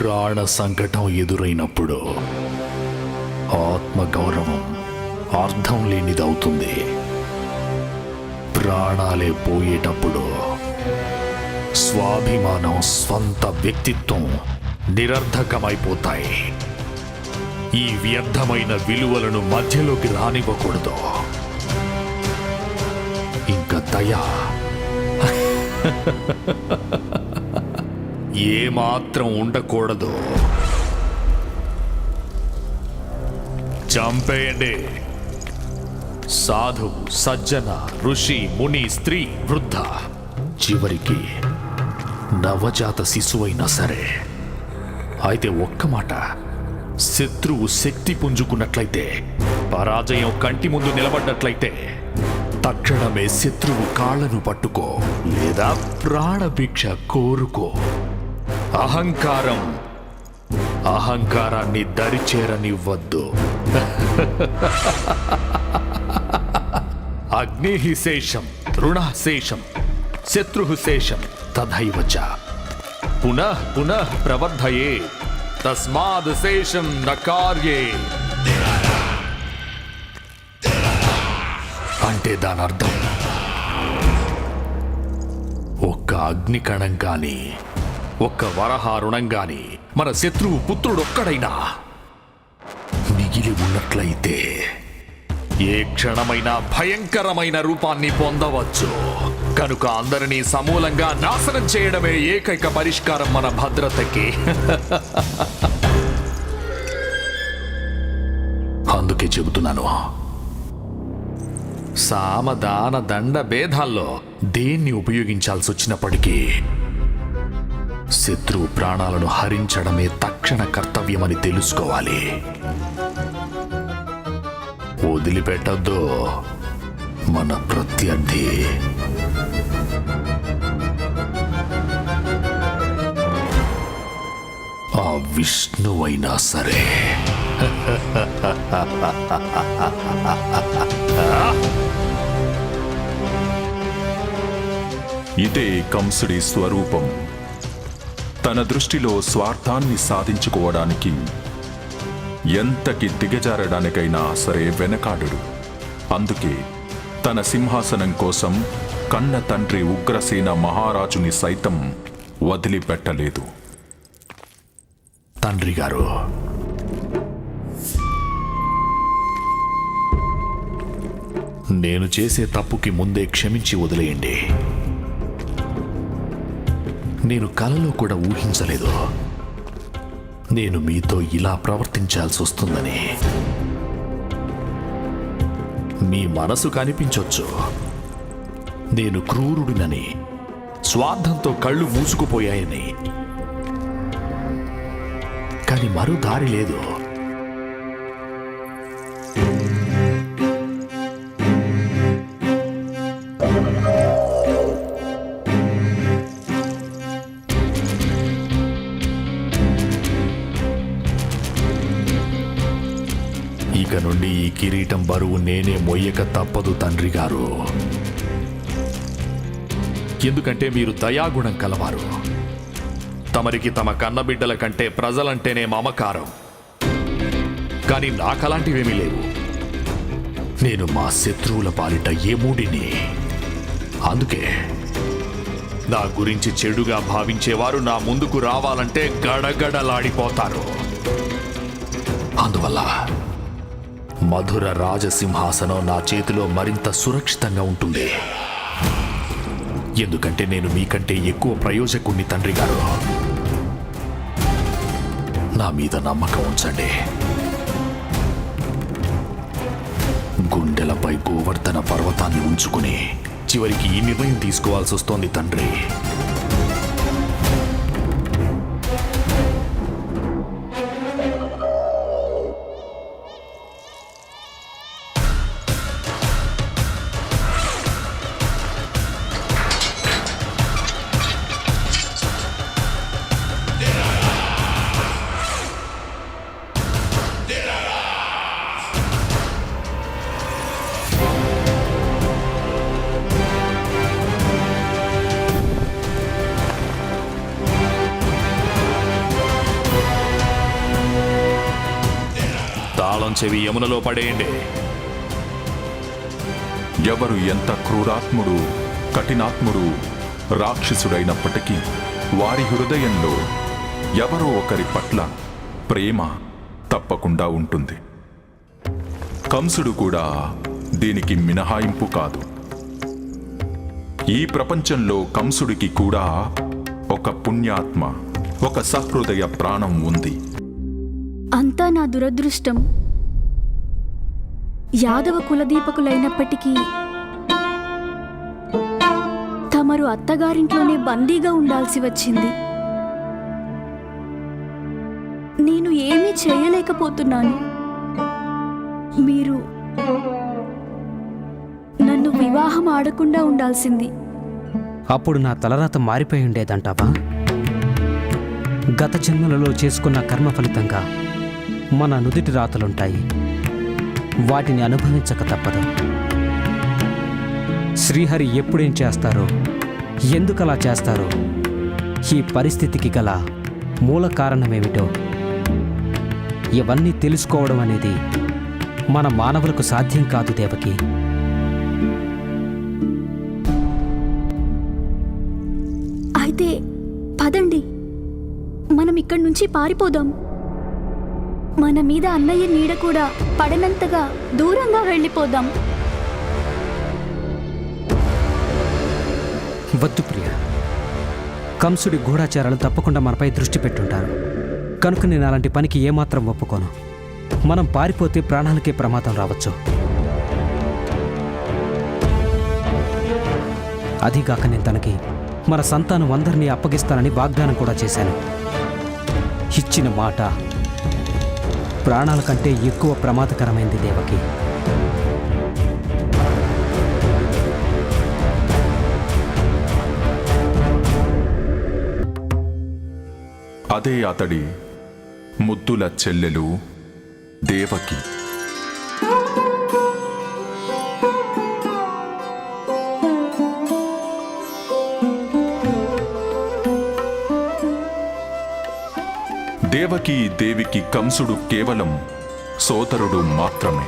ప్రాణ సంకటం ఎదురైనప్పుడు ఆత్మగౌరవం అర్థం లేనిదవుతుంది. ప్రాణాలే పోయేటప్పుడు స్వాభిమానం, స్వంత వ్యక్తిత్వం నిరర్ధకమైపోతాయి. ఈ వ్యర్థమైన విలువలను మధ్యలోకి రానివ్వకూడదు. ఇంకా దయ ఏమాత్రం ఉండకూడదు. చంపేయండి. సాధు, సజ్జన, ఋషి, ముని, స్త్రీ, వృద్ధ, చివరికి నవజాత శిశువైనా సరే. అయితే ఒక్క మాట, శత్రువు శక్తి పుంజుకున్నట్లయితే, పరాజయం కంటి ముందు నిలబడ్డట్లయితే తక్షణమే శత్రువు కాళ్లను పట్టుకో, లేదా ప్రాణభిక్ష కోరుకో. అహంకారాన్ని దరిచేరనివ్వద్దు. అగ్నిః శేషం, రుణః శేషం, శత్రుః శేషం తథైవ చ పునః పునః ప్రవర్ధయే తస్మాద్ శేషం న కార్యే. అంటే దాని అర్థం, ఒక్క అగ్నికణం గాని, ఒక్క వరహారుణం గాని మన శత్రువు పుత్రుడొక్కడైనా మిగిలి ఉన్నట్లయితే ఏ క్షణమైనా భయంకరమైన రూపాన్ని పొందవచ్చు. కనుక అందరినీ సమూలంగా నాశనం చేయడమే ఏకైక పరిష్కారం మన భద్రతకి. అందుకే చెబుతున్నాను, సామదాన దండ భేదాల్లో దేన్ని ఉపయోగించాల్సి వచ్చినప్పటికీ శత్రువు ప్రాణాలను హరించడమే తక్షణ కర్తవ్యమని తెలుసుకోవాలి. వదిలిపెట్టద్దు మన ప్రత్యర్థి. ఆ విష్ణువైనా సరే. ఇదే కంసుడి స్వరూపం. తన దృష్టిలో స్వార్థాన్ని సాధించుకోవడానికి ఎంతకి దిగజారడానికైనా సరే వెనకాడుడు. అందుకే తన సింహాసనం కోసం కన్న తండ్రి ఉగ్రసేన మహారాజుని సైతం వదిలిపెట్టలేదు. తండ్రి గారు, నేను చేసే తప్పుకి ముందే క్షమించి వదిలేయండి. నేను కలలో కూడా ఊహించలేదు నేను మీతో ఇలా ప్రవర్తించాల్సి వస్తుందని. మీ మనసు కనిపించొచ్చు నేను క్రూరుడినని, స్వార్థంతో కళ్ళు మూసుకుపోయాయని. కానీ మరో దారి లేదు. ఇక నుండి ఈ కిరీటం బరువు నేనే మొయ్యక తప్పదు తండ్రి గారు. ఎందుకంటే మీరు దయాగుణం కలవారు. తమరికి తమ కన్నబిడ్డల కంటే ప్రజలంటేనే మమకారం. కానీ నాకలాంటివేమీ లేవు. నేను మా శత్రువుల పాలిట ఏమూడిని. అందుకే నా గురించి చెడుగా భావించేవారు నా ముందుకు రావాలంటే గడగడలాడిపోతారు. అందువల్ల మధుర రాజసింహాసనం నా చేతిలో మరింత సురక్షితంగా ఉంటుంది. ఎందుకంటే నేను మీకంటే ఎక్కువ ప్రయోజకుణ్ణి తండ్రి గారు. నా మీద నమ్మకం ఉంచండి. గుండెలపై గోవర్ధన పర్వతాన్ని ఉంచుకుని చివరికి ఈ నిర్ణయం తీసుకోవాల్సి వస్తోంది తండ్రి. చెవి యమునలో పడేయండి. ఎవరు ఎంత క్రూరాత్ముడు, కఠినాత్ముడు, రాక్షసుడైనప్పటికీ వారి హృదయంలో ఎవరో ఒకరి పట్ల ప్రేమ తప్పకుండా ఉంటుంది. కంసుడు కూడా దీనికి మినహాయింపు కాదు. ఈ ప్రపంచంలో కంసుడికి కూడా ఒక పుణ్యాత్మ, ఒక సహృదయ ప్రాణం ఉంది. అంతా నా దురదృష్టం. యాదవ కులదీపకులైనప్పటికీ తమరు అత్తగారింట్లోనే బందీగా ఉండాల్సి వచ్చింది. నేను ఏమీ చేయలేకపోతున్నాను. మీరు నన్ను వివాహం ఆడకుండా ఉండాల్సింది. అప్పుడు నా తలరాత మారిపోయి ఉండేదంటావా? గత జన్మలలో చేసుకున్న కర్మ ఫలితంగా మన నుదిటి రాతలుంటాయి. వాటిని అనుభవించక తప్పదు. శ్రీహరి ఎప్పుడేం చేస్తారో, ఎందుకలా చేస్తారో, ఈ పరిస్థితికి గల మూల కారణమేమిటో ఇవన్నీ తెలుసుకోవడం అనేది మన మానవులకు సాధ్యం కాదు దేవకి. అయితే పదండి, మనం ఇక్కడి నుంచి పారిపోదాం. మన మీద అన్నయ్య నీడ కూడా పడనంతగా దూరంగా వెళ్ళిపోదాం. వద్దు ప్రియ, కంసుడి గూఢాచారాలు తప్పకుండా మనపై దృష్టి పెట్టుంటారు కనుక నేను అలాంటి పనికి ఏమాత్రం ఒప్పుకోను. మనం పారిపోతే ప్రాణాలకే ప్రమాదం రావచ్చు. అదీగాక నేను తనకి మన సంతానం అందరినీ అప్పగిస్తానని వాగ్దానం కూడా చేశాను. ఇచ్చిన మాట ప్రాణాల కంటే ఎక్కువ ప్రమాదకరమైంది దేవకి. అదే అతడి ముద్దుల చెల్లెలు దేవకి. దేవకి దేవికి కంసుడు కేవలం సోదరుడు మాత్రమే,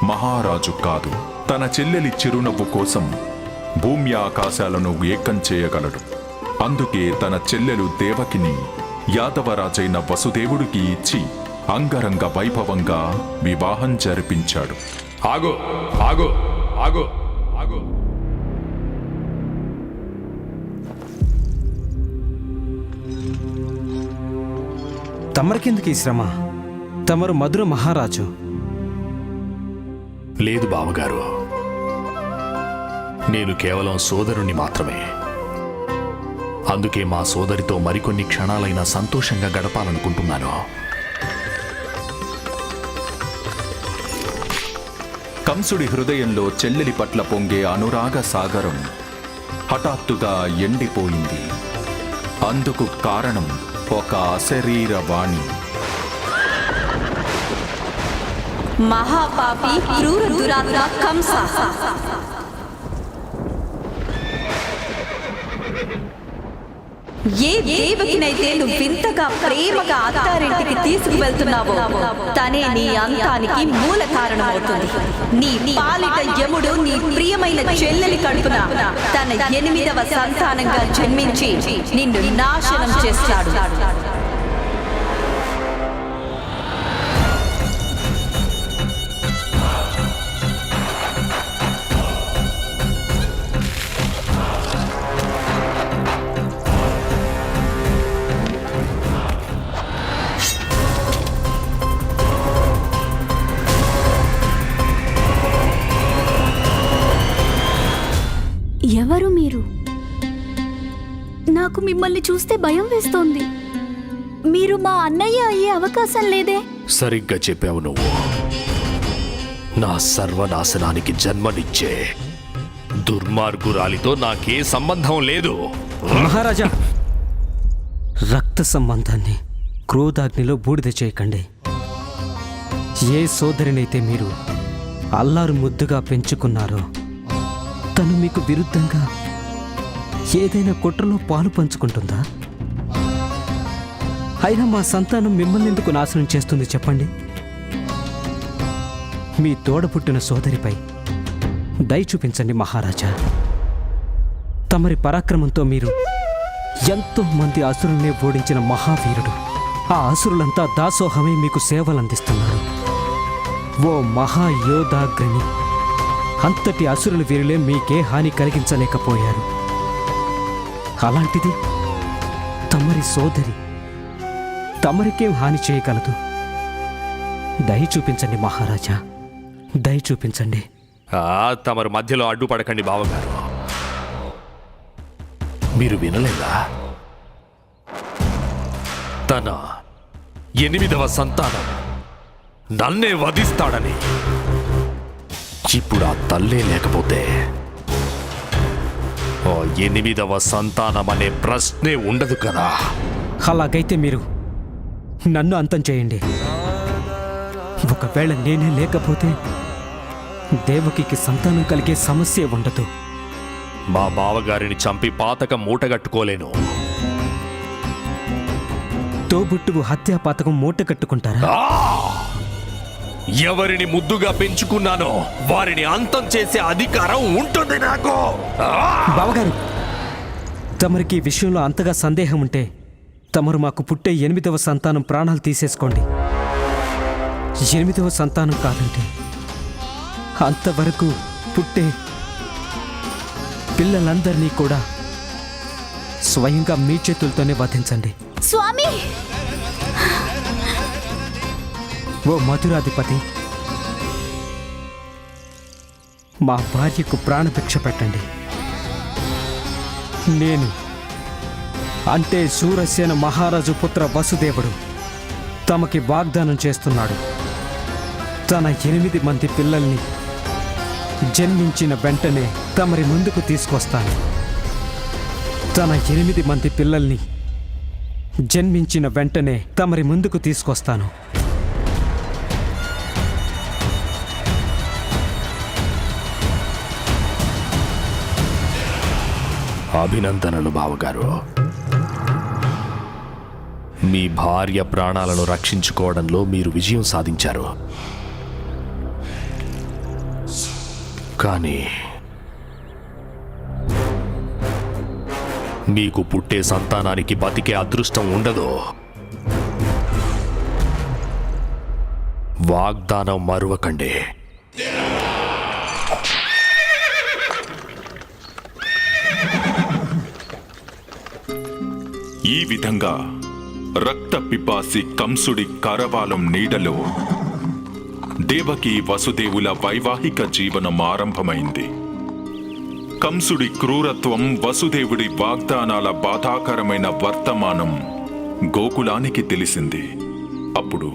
మహారాజు కాదు. తన చెల్లెలి చిరునవ్వు కోసం భూమి ఆకాశాలను ఏకం చేయగలడు. అందుకే తన చెల్లెలు దేవకిని యాదవరాజైన వసుదేవుడికి ఇచ్చి అంగరంగ వైభవంగా వివాహం జరిపించాడు. ఆగు ఆగు ఆగు ఆగు. తమరికెందుకు ఈ శ్రమ? తమరు మధుర మహారాజు. లేదు బావగారు, నేను కేవలం సోదరుణ్ణి మాత్రమే. అందుకే మా సోదరితో మరికొన్ని క్షణాలైనా సంతోషంగా గడపాలనుకుంటున్నాను. కంసుడి హృదయంలో చెల్లెలి పట్ల పొంగే అనురాగ సాగరం హఠాత్తుగా ఎండిపోయింది. అందుకు కారణం ఒక అశరీర వాణి. మహాపాపి క్రూర దురాత్మ కంస, ఏ దేవకినైతే నువ్వు వింతగా ప్రేమగా అత్తారింటికి తీసుకువెళ్తున్నావో తనే నీ అంతానికి మూల కారణమవుతుంది. నీ పాలిట యముడు నీ ప్రియమైన చెల్లెలి కడుపున తన 8వ సంతానంగా జన్మించి నిన్ను నాశనం చేస్తాడు. ఎవరు మీరు? నాకు మిమ్మల్ని చూస్తే భయం వేస్తోంది. మీరు మా అన్నయ్య అయ్యే అవకాశం లేదే. సరిగ్గా చెప్పావు నువ్వు. నా సర్వనాశనానికి జన్మనిచ్చే దుర్మార్గురాలితో నాకే సంబంధం లేదు. మహారాజా, రక్త సంబంధాన్ని క్రోధాగ్నిలో బూడిద చేయకండి. ఏ సోదరినైతే మీరు అల్లారు ముద్దుగా పెంచుకున్నారో తను మీకు విరుద్ధంగా ఏదైనా కుట్రలో పాలు పంచుకుంటుందా? అయినా మా సంతానం మిమ్మల్ని ఎందుకు నాశనం చేస్తుంది చెప్పండి? మీ తోడపుట్టిన సోదరిపై దయ చూపించండి మహారాజా. తమరి పరాక్రమంతో మీరు ఎంతో మంది అసురుల్ని ఓడించిన మహావీరుడు. ఆ అసురులంతా దాసోహమై మీకు సేవలందిస్తున్నారు. ఓ మహాయోధాగ్ని, అంతటి అసురుల వీరులే మీకే హాని కలిగించలేకపోయారు. అలాంటిది తమరి సోదరి తమరికేం హాని చేయగలదు? దయ చూపించండి మహారాజా, దయ చూపించండి. తమరు మధ్యలో అడ్డుపడకండి బావగారు. మీరు వినలేదా? తన 8వ సంతానం నన్నే వధిస్తాడని. ఇప్పుడు ఆ తల్లే లేకపోతే 8వ సంతానం అనే ప్రశ్నే ఉండదు కదా. అలాగైతే మీరు నన్ను అంతం చేయండి. ఒకవేళ నేనే లేకపోతే దేవకికి సంతానం కలిగే సమస్య ఉండదు. మా బావగారిని చంపి పాతకం మూటగట్టుకోలేను. తోబుట్టువు హత్యా పాతకం మూట కట్టుకుంటారా? ఎవరిని ముద్దుగా పెంచుకున్నానో వారిని అంతం చేసే అధికారం ఉంటుంది నాకు. బావగారు, తమరికి ఈ విషయంలో అంతగా సందేహం ఉంటే తమరు మాకు పుట్టే 8వ సంతానం ప్రాణాలు తీసేసుకోండి. 8వ సంతానం కాదంటే అంతవరకు పుట్టే పిల్లలందరినీ కూడా స్వయంగా మీ చేతులతోనే వధించండి. స్వామి, ఓ మధురాధిపతి, మా భార్యకు ప్రాణభిక్ష పెట్టండి. నేను అంటే శూరసేన మహారాజు పుత్ర వసుదేవుడు తమకి వాగ్దానం చేస్తున్నాడు. తన 8 మంది పిల్లల్ని జన్మించిన వెంటనే తమరి ముందుకు తీసుకొస్తాను. తన 8 మంది పిల్లల్ని జన్మించిన వెంటనే తమరి ముందుకు తీసుకొస్తాను. అభినందనలు బావగారు. మీ భార్య ప్రాణాలను రక్షించుకోవడంలో మీరు విజయం సాధించారు. కానీ మీకు పుట్టే సంతానానికి బతికే అదృష్టం ఉండదు. వాగ్దానం మరువకండి. ఈ విధంగా రక్త పిపాసి కంసుడి కరవాలం నీడలో దేవకి వసుదేవుల వైవాహిక జీవనం ఆరంభమైంది. కంసుడి క్రూరత్వం, వసుదేవుడి వాగ్దానాల బాధాకరమైన వర్తమానం గోకులానికి తెలిసింది. అప్పుడు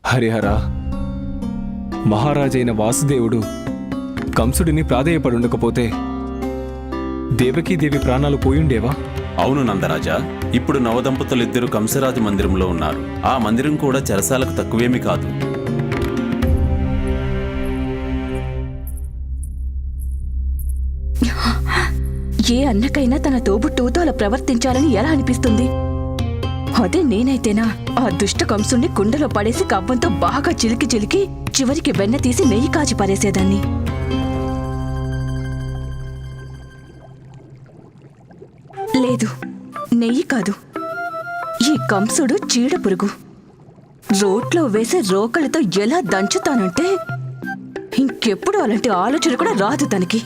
హరిహర, మహారాజైన వాసుదేవుడు కంసుడిని ప్రాధేయపడుండకపోతే దేవకీదేవి ప్రాణాలు పోయుండేవా? అవును నందరాజా, ఇప్పుడు నవదంపతులిద్దరూ కంసరాజు మందిరంలో ఉన్నారు. ఆ మందిరం కూడా చెరసాలకు తక్కువేమీ కాదు. ఏ అన్నకైనా తన తోబుట్టువుతో అలా ప్రవర్తించాలని ఎలా అనిపిస్తుంది? అదే నేనైతేనా ఆ దుష్ట కంసుణ్ణి కుండలో పడేసి కవ్వంతో బాగా చిలికి చిలికి చివరికి వెన్న తీసి నెయ్యి కాచి పారేసేదాన్ని. లేదు, నెయ్యి కాదు, ఈ కంసుడు చీడ పురుగు. రోట్లో వేసే రోకలితో ఎలా దంచుతానంటే ఇంకెప్పుడు అలాంటి ఆలోచన కూడా రాదు తనకి.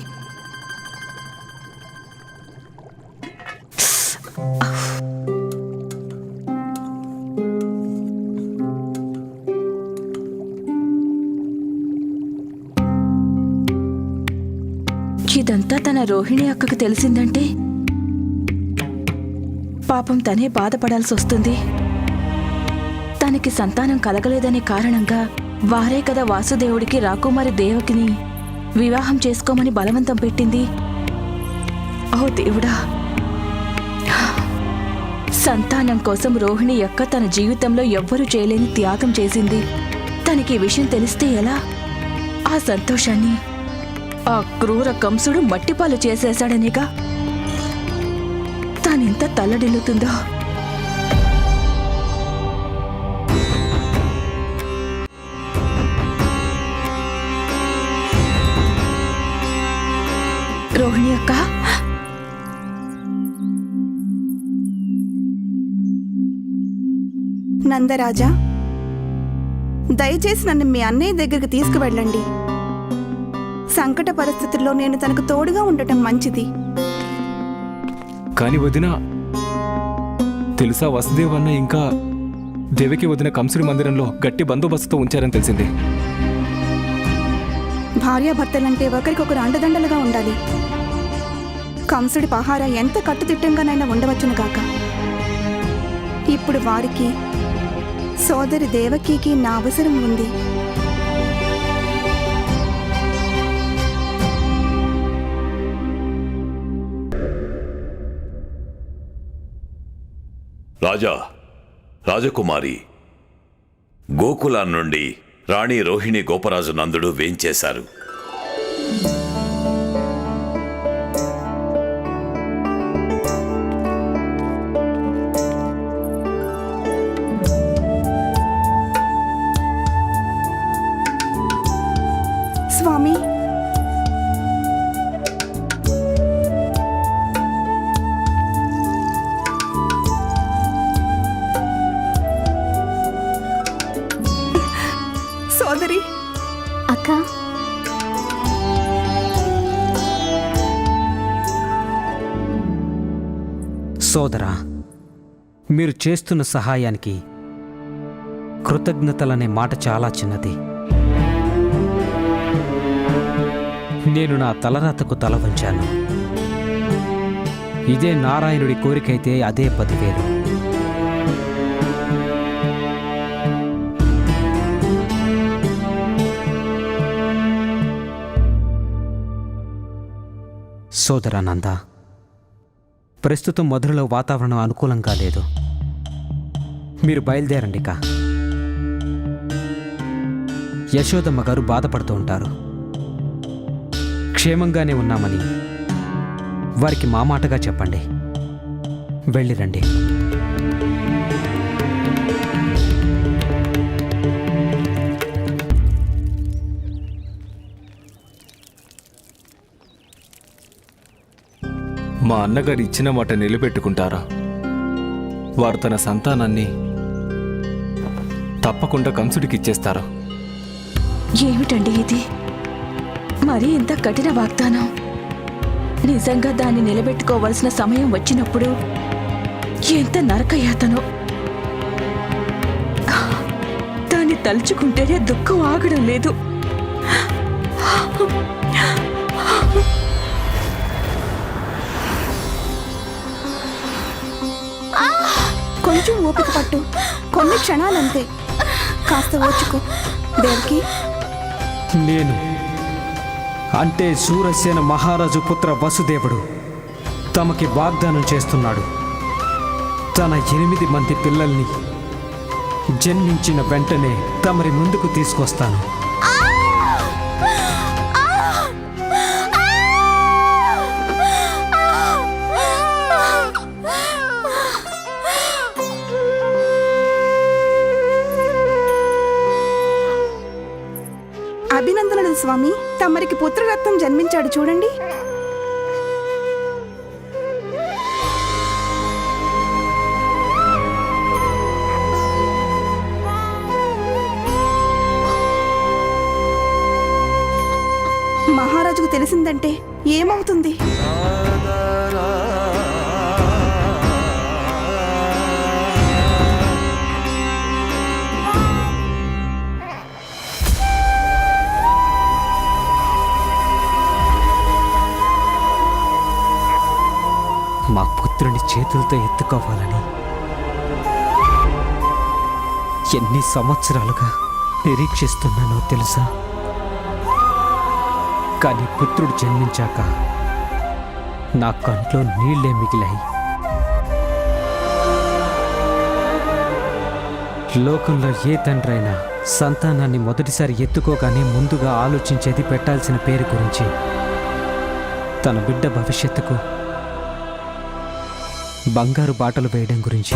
ఇదంతా తన రోహిణి అక్కకు తెలిసిందంటే పాపం తనే బాధపడాల్సి వస్తుంది. తనకి సంతానం కలగలేదనే కారణంగా వారే కదా వాసుదేవుడికి రాకుమారి దేవకిని వివాహం చేసుకోమని బలవంతం పెట్టింది. ఓ దేవుడా, సంతానం కోసం రోహిణి అక్క తన జీవితంలో ఎవ్వరూ చేయలేని త్యాగం చేసింది. తనకి ఈ విషయం తెలిస్తే ఎలా? ఆ సంతోషాన్ని ఆ క్రూర కంసుడు మట్టిపాలు చేసేశాడనేగా తానెంత రోహిణి అక్క, నందరాజా, దయచేసి నన్ను మీ అన్నయ్య దగ్గరికి తీసుకువెళ్ళండి. సంకట పరిస్థితుల్లో నేను తనకు తోడుగా ఉండటం మంచిది. కాని వదిన, తెలుసా వసుదేవ్ అన్న ఇంకా దేవకి వదిన కంసుడి మందిరంలో గట్టి బందోబస్తుతో ఉంచారని తెలిసింది. భార్యాభర్తలంటే ఒకరికొకరు అండదండలుగా ఉండాలి. కంసుడి పహారా ఎంత కట్టుదిట్టంగానైనా ఉండవచ్చును గాక. ఇప్పుడు వారికి సోదరి దేవకికి నా అవసరం ఉంది. రాజా, రాజకుమారి, గోకులం నుండి రాణి రోహిణి గోపరాజు నందుడు వేంచేశారు. స్వామి, సోదరి, అక్క, సోదరా, మీరు చేస్తున్న సహాయానికి కృతజ్ఞతలనే మాట చాలా చిన్నది. నేను నా తలరాతకు తల వంచాను. ఇదే నారాయణుడి కోరికైతే అదే 10,000. సోదరానంద, ప్రస్తుతం మధురలో వాతావరణం అనుకూలంగా లేదు. మీరు బయలుదేరండిక. యశోదమ్మ గారు బాధపడుతూ ఉంటారు. క్షేమంగానే ఉన్నామని వారికి మా మాటగా చెప్పండి. వెళ్ళిరండి. మా అన్నగారు ఇచ్చిన మాట నిలబెట్టుకుంటారా? వారు తన సంతానాన్ని తప్పకుండా కంసుడికి ఇచ్చేస్తారా? ఏమిటండి ఇది? మరీ ఇంత కఠిన వాగ్దానం. నిజంగా దాన్ని నిలబెట్టుకోవలసిన సమయం వచ్చినప్పుడు ఎంత నరకయాతనో. దాన్ని తలుచుకుంటేనే దుఃఖం ఆగడం లేదు. కొంచెం ఓపిక పట్టు. కొన్ని క్షణాలంతే. కాస్త ఓచుకో దేవకి. నేను అంటే శూరసేన మహారాజు పుత్ర వసుదేవుడు తమకి వాగ్దానం చేస్తున్నాడు. తన 8 మంది పిల్లల్ని జన్మించిన వెంటనే తమరి ముందుకు తీసుకొస్తాను. అభినందనలు స్వామి. తమరికి పుత్రరత్నం జన్మించాడు చూడండి. మహారాజుకు తెలిసిందంటే ఏమవుతుంది? మా పుత్రుని చేతులతో ఎత్తుకోవాలని ఎన్ని సంవత్సరాలుగా నిరీక్షిస్తున్నానో తెలుసా? కానీ పుత్రుడు జన్మించాక నా కంట్లో నీళ్లే మిగిలాయి. లోకంలో ఏ తండ్రైనా సంతానాన్ని మొదటిసారి ఎత్తుకోగానే ముందుగా ఆలోచించేది పెట్టాల్సిన పేరు గురించి, తన బిడ్డ భవిష్యత్తుకు బంగారు బాటలు వేయడం గురించి.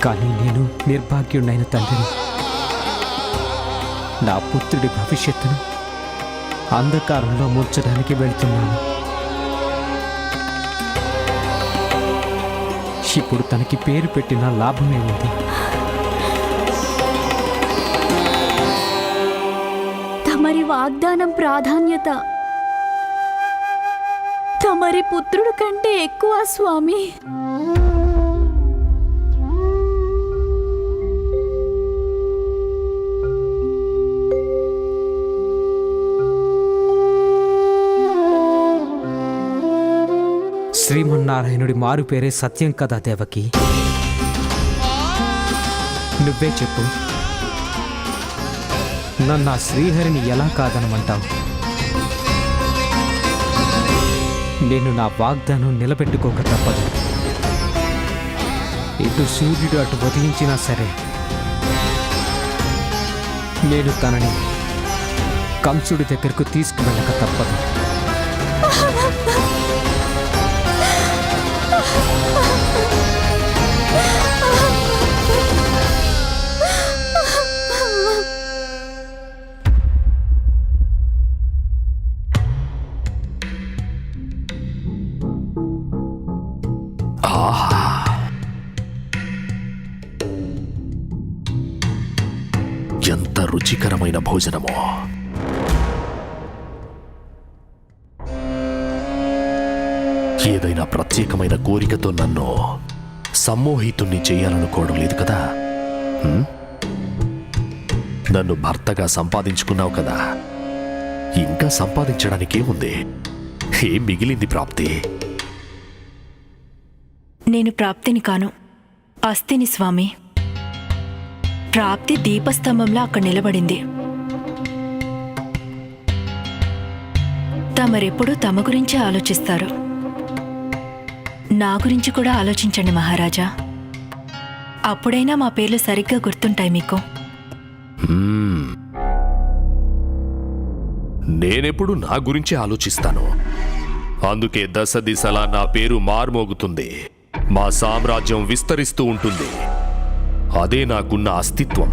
కానీ నేను నిర్భాగ్యుడైన తండ్రిని. నా పుత్రుడి భవిష్యత్తును అంధకారంలో మూర్చడానికి వెళ్తున్నాను. ఇప్పుడు తనకి పేరు పెట్టిన లాభమే ఉంది. తమరి వాగ్దానం ప్రాధాన్యత తమరి పుత్రుడు కంటే ఎక్కువ స్వామి. శ్రీమన్నారాయణుడి మారు పేరే సత్యం కదా దేవకి. నువ్వే చెప్పు, నన్ను ఆ శ్రీహరిని ఎలా కాదనమంటావు? నేను నా వాగ్దానం నిలబెట్టుకోక తప్పదు. ఇటు సూర్యుడు అటు ఉదయించినా సరే నేను తనని కంసుడి దగ్గరకు తీసుకువెళ్ళక తప్పదు. ఆహా! ఎంత రుచికరమైన భోజనమో! ఏదైనా ప్రత్యేకమైన కోరికతో నన్ను సమ్మోహితుణ్ణి చేయాలనుకోవడం లేదు కదా? నన్ను భర్తగా సంపాదించుకున్నావు కదా, ఇంకా సంపాదించడానికేముంది? ఏం మిగిలింది ప్రాప్తి? నేను ప్రాప్తిని కాను, అస్థిని స్వామి. ప్రాప్తి దీపస్తంభంలా అక్కడ నిలబడింది. తమరెప్పుడూ తమ గురించే ఆలోచిస్తారు. నా గురించి కూడా ఆలోచించండి మహారాజా. అప్పుడైనా మా పేర్లు సరిగ్గా గుర్తుంటాయి మీకు. నేనెప్పుడు నా గురించి ఆలోచిస్తాను. అందుకే దశ దిశలా నా పేరు మార్మోగుతుంది. మా సామ్రాజ్యం విస్తరిస్తూ ఉంటుంది. అదే నాకున్న అస్తిత్వం.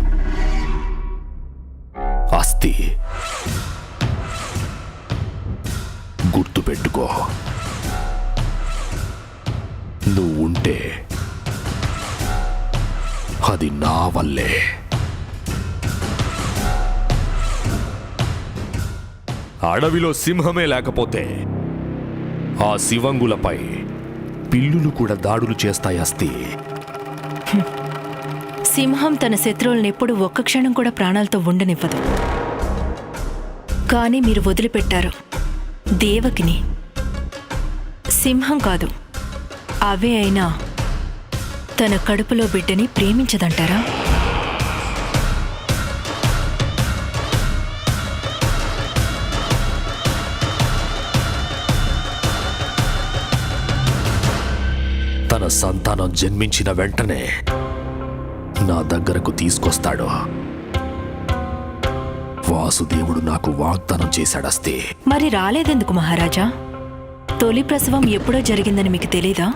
అస్థి. గుర్తుపెట్టుకో, నువ్వు ఉంటే అది నా వల్లే. అడవిలో సింహమే లేకపోతే ఆ శివంగులపై పిల్లులు కూడా దాడులు చేస్తాయి. అస్థి. సింహం తన శత్రువులను ఎప్పుడు ఒక్క క్షణం కూడా ప్రాణాలతో ఉండనివ్వదు. కానీ మీరు వదిలిపెట్టారు దేవకిని. సింహం కాదు, అవే అయినా తన కడుపులో బిడ్డని ప్రేమించదంటారా? తన సంతానం జన్మించిన వెంటనే నా దగ్గరకు తీసుకొస్తాడు. వాసుదేవుడు నాకు వాగ్దానం చేశాడస్తే. మరి రాలేదెందుకు మహారాజా? తొలి ప్రసవం ఎప్పుడో జరిగిందని మీకు తెలీదా?